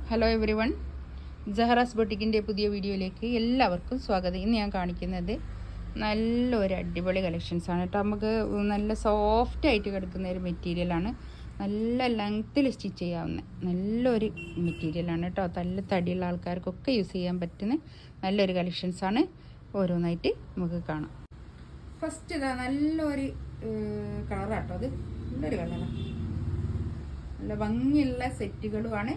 Hello every one, Jahra's ബൊട്ടിക്കിൻ്റെ പുതിയ വീഡിയോയിലേക്ക് എല്ലാവർക്കും സ്വാഗതം. ഇന്ന് ഞാൻ കാണിക്കുന്നത് നല്ലൊരു അടിപൊളി കളക്ഷൻസാണ് കേട്ടോ. നമുക്ക് നല്ല സോഫ്റ്റ് ആയിട്ട് കിടക്കുന്ന ഒരു മെറ്റീരിയലാണ്. നല്ല ലെങ്ത്തിൽ സ്റ്റിച്ച് ചെയ്യാവുന്ന നല്ലൊരു മെറ്റീരിയലാണ് കേട്ടോ. നല്ല തടിയുള്ള ആൾക്കാർക്കൊക്കെ യൂസ് ചെയ്യാൻ പറ്റുന്ന നല്ലൊരു കളക്ഷൻസാണ്. ഓരോന്നായിട്ട് നമുക്ക് കാണാം. ഫസ്റ്റ് ഇതാ നല്ലൊരു കളറാട്ടോ. അത് നല്ലൊരു കളറാണ്, നല്ല ഭംഗിയുള്ള സെറ്റുകളുമാണ്,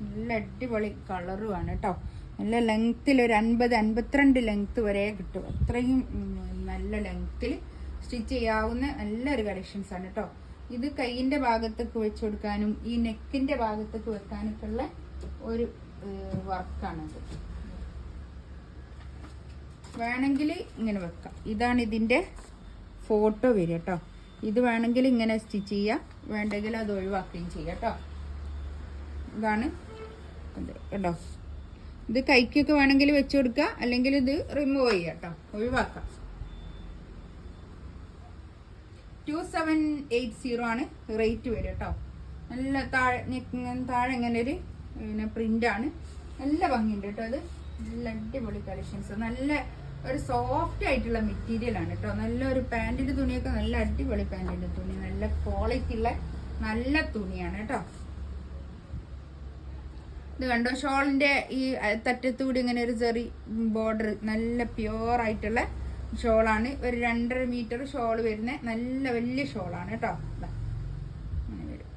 നല്ല അടിപൊളി കളറുമാണ് കേട്ടോ. നല്ല ലെങ്ത്തിൽ ഒരു 50-52 ലെങ്ത്ത് വരെ കിട്ടും. അത്രയും നല്ല ലെങ്ത്തിൽ സ്റ്റിച്ച് ചെയ്യാവുന്ന നല്ലൊരു കളക്ഷൻസാണ് കേട്ടോ. ഇത് കൈയിൻ്റെ ഭാഗത്തേക്ക് വെച്ച് കൊടുക്കാനും ഈ നെക്കിൻ്റെ ഭാഗത്തേക്ക് വെക്കാനൊക്കെ ഉള്ള ഒരു വർക്കാണത്. വേണമെങ്കിൽ ഇങ്ങനെ വെക്കാം. ഇതാണ് ഇതിൻ്റെ ഫോട്ടോ വരിക കേട്ടോ. ഇത് വേണമെങ്കിൽ ഇങ്ങനെ സ്റ്റിച്ച് ചെയ്യാം, വേണ്ടെങ്കിൽ അത് ഒഴിവാക്കുകയും ചെയ്യാം കേട്ടോ. ഇതാണ് അത് കേട്ടോ. ഇത് കൈക്കൊക്കെ വേണമെങ്കിൽ വെച്ച് കൊടുക്കുക, അല്ലെങ്കിൽ ഇത് റിമൂവ് ചെയ്യുക കേട്ടോ, ഒഴിവാക്കാം. 2780 ആണ് റേറ്റ് വരിക കേട്ടോ. നല്ല താഴെ ഇങ്ങനെ ഒരു പ്രിൻ്റാണ്, നല്ല ഭംഗിയുണ്ട് കേട്ടോ. അത് നല്ല അടിപൊളി കളക്ഷൻസ്, നല്ല ഒരു സോഫ്റ്റ് ആയിട്ടുള്ള മെറ്റീരിയലാണ് കേട്ടോ. നല്ലൊരു പാൻറ്റിൻ്റെ തുണിയൊക്കെ നല്ല അടിപൊളി പാൻറ്റിൻ്റെ തുണി, നല്ല ക്വാളിറ്റി ഉള്ള നല്ല തുണിയാണ് കേട്ടോ. ഇത് കണ്ടോ, ഷോളിൻ്റെ ഈ തറ്റത്തുകൂടി ഇങ്ങനെ ഒരു ചെറിയ ബോർഡർ, നല്ല പ്യുവർ ആയിട്ടുള്ള ഷോളാണ്. ഒരു 2.5 മീറ്റർ ഷോൾ വരുന്ന നല്ല വലിയ ഷോളാണ് കേട്ടോ. അങ്ങനെ വരും.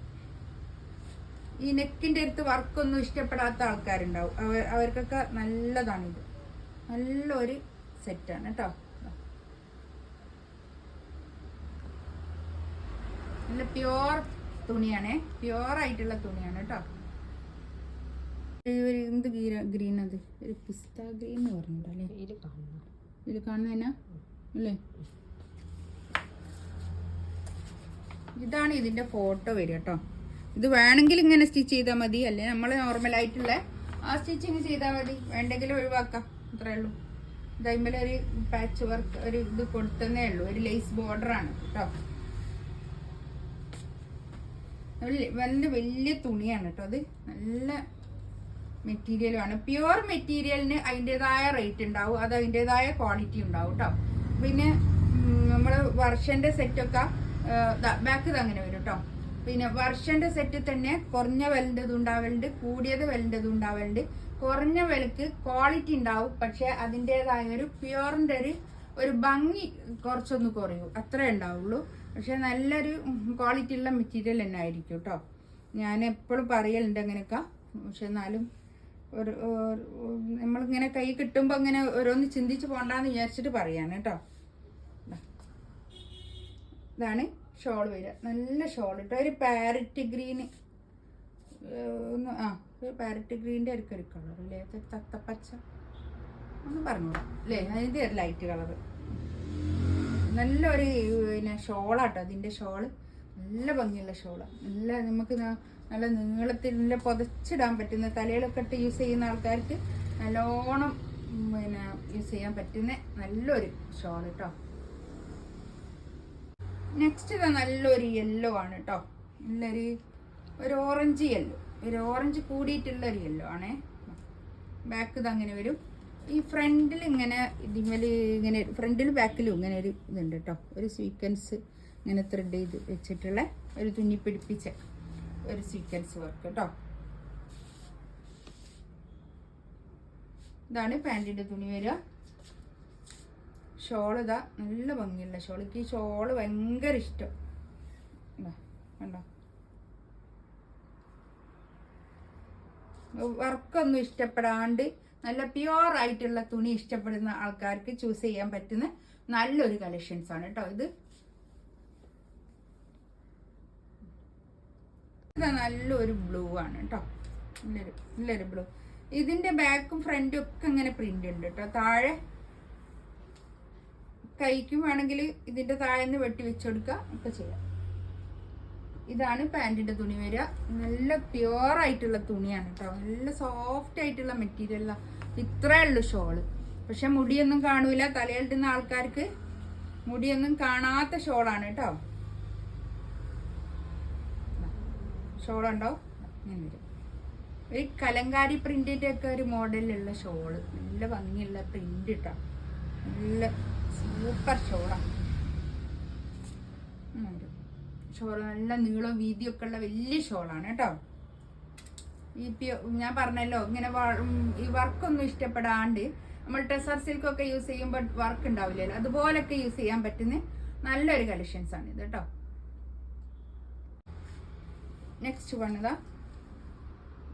ഈ നെക്കിൻ്റെ അടുത്ത് വർക്കൊന്നും ഇഷ്ടപ്പെടാത്ത ആൾക്കാരുണ്ടാവും, അവർക്കൊക്കെ നല്ലതാണിത്. നല്ലൊരു സെറ്റാണ് കേട്ടോ. നല്ല പ്യുവർ തുണിയാണേ, പ്യുവർ ആയിട്ടുള്ള തുണിയാണ് കേട്ടോ. എന്ത് ഗ്രീൻ, അത് ഒരു പിസ്ത ഗ്രീൻ എന്ന് പറഞ്ഞിട്ടല്ലേ ഇതിൽ കാണുന്നതിനാ അല്ലേ. ഇതാണ് ഇതിൻ്റെ ഫോട്ടോ വരിക കേട്ടോ. ഇത് വേണമെങ്കിൽ ഇങ്ങനെ സ്റ്റിച്ച് ചെയ്താൽ മതി, അല്ലേ നമ്മൾ നോർമലായിട്ടുള്ള ആ സ്റ്റിച്ചിങ് ചെയ്താൽ മതി, വേണ്ടെങ്കിൽ ഒഴിവാക്കാം, അത്രേ ഉള്ളൂ. ഇതേപോലെ ഒരു പാച്ച് വർക്ക് ഒരു ഇത് കൊടുത്തതേ ഉള്ളൂ, ഒരു ലേസ് ബോർഡറാണ് കേട്ടോ. നല്ല വലിയ തുണിയാണ് കേട്ടോ. അത് നല്ല മെറ്റീരിയലുമാണ്. പ്യുവർ മെറ്റീരിയലിന് അതിൻ്റെതായ റേറ്റ് ഉണ്ടാവും, അത് അതിൻ്റെതായ ക്വാളിറ്റി ഉണ്ടാവും കേട്ടോ. പിന്നെ നമ്മൾ വർഷൻ്റെ സെറ്റൊക്കെ ബാക്ക് ഇത് അങ്ങനെ വരും കേട്ടോ. പിന്നെ വർഷൻ്റെ സെറ്റ് തന്നെ കുറഞ്ഞ വിലൻ്റെതും ഉണ്ടാവലുണ്ട്, കൂടിയത് വിലൻ്റെതും ഉണ്ടാവലുണ്ട്. കുറഞ്ഞ വിലക്ക് ക്വാളിറ്റി ഉണ്ടാവും, പക്ഷെ അതിൻ്റെതായ ഒരു പ്യുവറിൻ്റെ ഒരു ഭംഗി കുറച്ചൊന്ന് കുറയും, അത്രേ ഉണ്ടാവുള്ളൂ. പക്ഷെ നല്ലൊരു ക്വാളിറ്റി ഉള്ള മെറ്റീരിയൽ തന്നെ ആയിരിക്കും കേട്ടോ. ഞാൻ എപ്പോഴും പറയലുണ്ട് അങ്ങനെയൊക്കെ. പക്ഷെ എന്നാലും നമ്മളിങ്ങനെ കൈ കിട്ടുമ്പോൾ ഇങ്ങനെ ഓരോന്ന് ചിന്തിച്ച് പോകണ്ടെന്ന് വിചാരിച്ചിട്ട് പറയാണ് കേട്ടോ. ഇതാണ് ഷോൾ വരിക, നല്ല ഷോൾ കേട്ടോ. ഒരു പാരറ്റ് ഗ്രീന്, ഒരു പാരറ്റ് ഗ്രീൻ്റെ ഒരു കളർ അല്ലേ, തത്തപ്പച്ച ഒന്ന് പറഞ്ഞോളാം അല്ലേ, അതിൻ്റെ ഒരു ലൈറ്റ് കളറ്. നല്ലൊരു പിന്നെ ഷോളാട്ടോ അതിൻ്റെ ഷോള്, നല്ല ഭംഗിയുള്ള ഷോളാണ്. നല്ല നമുക്ക് നല്ല നീളത്തിൽ നല്ല പുതച്ചിടാൻ പറ്റുന്ന, തലയിലൊക്കെ ഇട്ട് യൂസ് ചെയ്യുന്ന ആൾക്കാർക്ക് നല്ലോണം പിന്നെ യൂസ് ചെയ്യാൻ പറ്റുന്ന നല്ലൊരു ഷോൾ കേട്ടോ. നെക്സ്റ്റ് ഇതാ നല്ലൊരു യെല്ലോ ആണ് കേട്ടോ. ഒരു ഓറഞ്ച് യെല്ലോ, ഒരു ഓറഞ്ച് കൂടിയിട്ടുള്ളൊരു യെല്ലോ ആണേ. ബാക്ക് ഇത് അങ്ങനെ വരും. ഈ ഫ്രണ്ടിൽ ഇങ്ങനെ ഇതിമേൽ ഇങ്ങനെ ഫ്രണ്ടിലും ബാക്കിലും ഇങ്ങനെ ഒരു ഇതുണ്ട് കേട്ടോ. ഒരു സീക്വൻസ് ഇങ്ങനെ ത്രെഡ് ചെയ്ത് വെച്ചിട്ടുള്ള ഒരു തുന്നി പിടിപ്പിച്ച ഒരു സീക്വൻസ് വർക്ക് കേട്ടോ. ഇതാണ് പാൻറ്റിൻ്റെ തുണി വരിക. ഷോൾ ഇതാ നല്ല ഭംഗിയുള്ള ഷോൾ. എനിക്ക് ഈ ഷോള് ഭയങ്കര ഇഷ്ടം. കണ്ടോ, വർക്കൊന്നും ഇഷ്ടപ്പെടാണ്ട് നല്ല പ്യുവർ ആയിട്ടുള്ള തുണി ഇഷ്ടപ്പെടുന്ന ആൾക്കാർക്ക് ചൂസ് ചെയ്യാൻ പറ്റുന്ന നല്ലൊരു കളക്ഷൻസ് ആണ് കേട്ടോ. ഇത് നല്ലൊരു ബ്ലൂ ആണ് കേട്ടോ, നല്ലൊരു ബ്ലൂ. ഇതിന്റെ ബാക്കും ഫ്രണ്ടും ഒക്കെ ഇങ്ങനെ പ്രിന്റ് ഉണ്ട് കേട്ടോ. താഴെ കൈക്കും വേണമെങ്കിൽ ഇതിന്റെ താഴെ വെട്ടി വെച്ച് കൊടുക്കുക ഒക്കെ ചെയ്യാം. ഇതാണ് പാൻറ്റിന്റെ തുണി വരിക. നല്ല പ്യുവർ ആയിട്ടുള്ള തുണിയാണ് കേട്ടോ, നല്ല സോഫ്റ്റ് ആയിട്ടുള്ള മെറ്റീരിയലാണ്. ഇത്രേ ഉള്ളൂ ഷോള്. പക്ഷെ മുടിയൊന്നും കാണൂല, തലയിലിടുന്ന ആൾക്കാർക്ക് മുടിയൊന്നും കാണാത്ത ഷോളാണ് കേട്ടോ. ഷോളുണ്ടോ ഇങ്ങനെ വരും. ഒരു കലങ്കാരി പ്രിന്റിന്റെ ഒക്കെ ഒരു മോഡലിലുള്ള ഷോള്, നല്ല ഭംഗിയുള്ള പ്രിന്റ് ഇട്ടാ, നല്ല സൂപ്പർ ഷോളാണ്. ഷോള് നല്ല നീളം വീതിയൊക്കെ ഉള്ള വലിയ ഷോളാണ് കേട്ടോ. ഞാൻ പറഞ്ഞല്ലോ ഇങ്ങനെ ഈ വർക്കൊന്നും ഇഷ്ടപ്പെടാണ്ട് നമ്മൾ ടെസർ സിൽക്കൊക്കെ യൂസ് ചെയ്യുമ്പോൾ വർക്ക് ഉണ്ടാവില്ലല്ലോ, അതുപോലൊക്കെ യൂസ് ചെയ്യാൻ പറ്റുന്ന നല്ലൊരു കളക്ഷൻസ് ആണ് ഇത് കേട്ടോ. നെക്സ്റ്റ് വണ്ണതാ,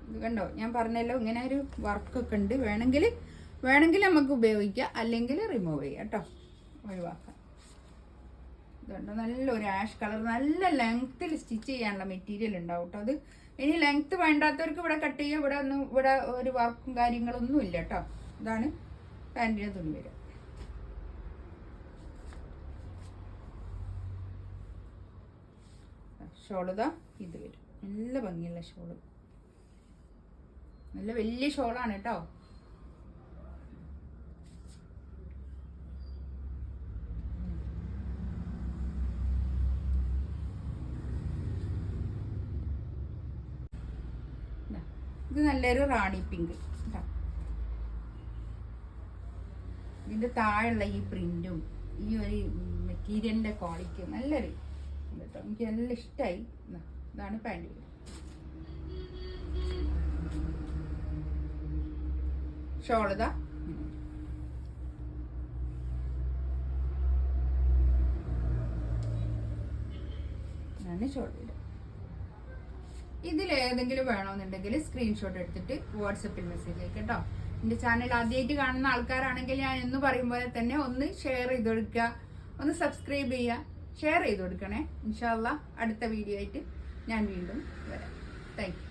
ഇത് കണ്ടോ, ഞാൻ പറഞ്ഞല്ലോ ഇങ്ങനെ ഒരു വർക്കൊക്കെ ഉണ്ട്. വേണമെങ്കിൽ നമുക്ക് ഉപയോഗിക്കാം, അല്ലെങ്കിൽ റിമൂവ് ചെയ്യാം കേട്ടോ, ഒഴിവാക്കാം. ഇതുണ്ടോ, നല്ലൊരു ആഷ് കളർ, നല്ല ലെങ്ത്തിൽ സ്റ്റിച്ച് ചെയ്യാനുള്ള മെറ്റീരിയൽ ഉണ്ടാവും കേട്ടോ. അത് ഇനി ലെങ്ത്ത് വേണ്ടാത്തവർക്ക് ഇവിടെ കട്ട് ചെയ്യാം. ഇവിടെ ഒരു വർക്കും കാര്യങ്ങളൊന്നും ഇല്ല കേട്ടോ. ഇതാണ് പാൻറ്റിൻ്റെ തുണി വരിക. ഷോളിതാ ഇത് വരും, നല്ല ഭംഗിയുള്ള ഷോള്, നല്ല വലിയ ഷോളാണ് കേട്ടോ. ഇത് നല്ലൊരു റാണി പിങ്ക് കേട്ടോ. ഇതിന്റെ താഴെയുള്ള ഈ പ്രിന്റും ഈ ഒരു മെറ്റീരിയലിന്റെ ക്വാളിറ്റിയും നല്ലൊരു കേട്ടോ, എനിക്ക് നല്ല ഇഷ്ടമായി. ഇതാണ് പാൻറ്. ഷോളിതാ ഷോൾ. ഇതിലേതെങ്കിലും വേണമെന്നുണ്ടെങ്കിൽ സ്ക്രീൻഷോട്ട് എടുത്തിട്ട് വാട്സപ്പിൽ മെസ്സേജ് അയക്കാം കേട്ടോ. എൻ്റെ ചാനൽ ആദ്യമായിട്ട് കാണുന്ന ആൾക്കാരാണെങ്കിൽ ഞാൻ എന്ന് പറയുമ്പോൾ തന്നെ ഒന്ന് ഷെയർ ചെയ്ത് കൊടുക്കുക, ഒന്ന് സബ്സ്ക്രൈബ് ചെയ്യുക, ഷെയർ ചെയ്ത് കൊടുക്കണേ. ഇൻഷാ അല്ലാഹ് അടുത്ത വീഡിയോ ആയിട്ട് ഞാൻ വീണ്ടും വരാം. Thank you.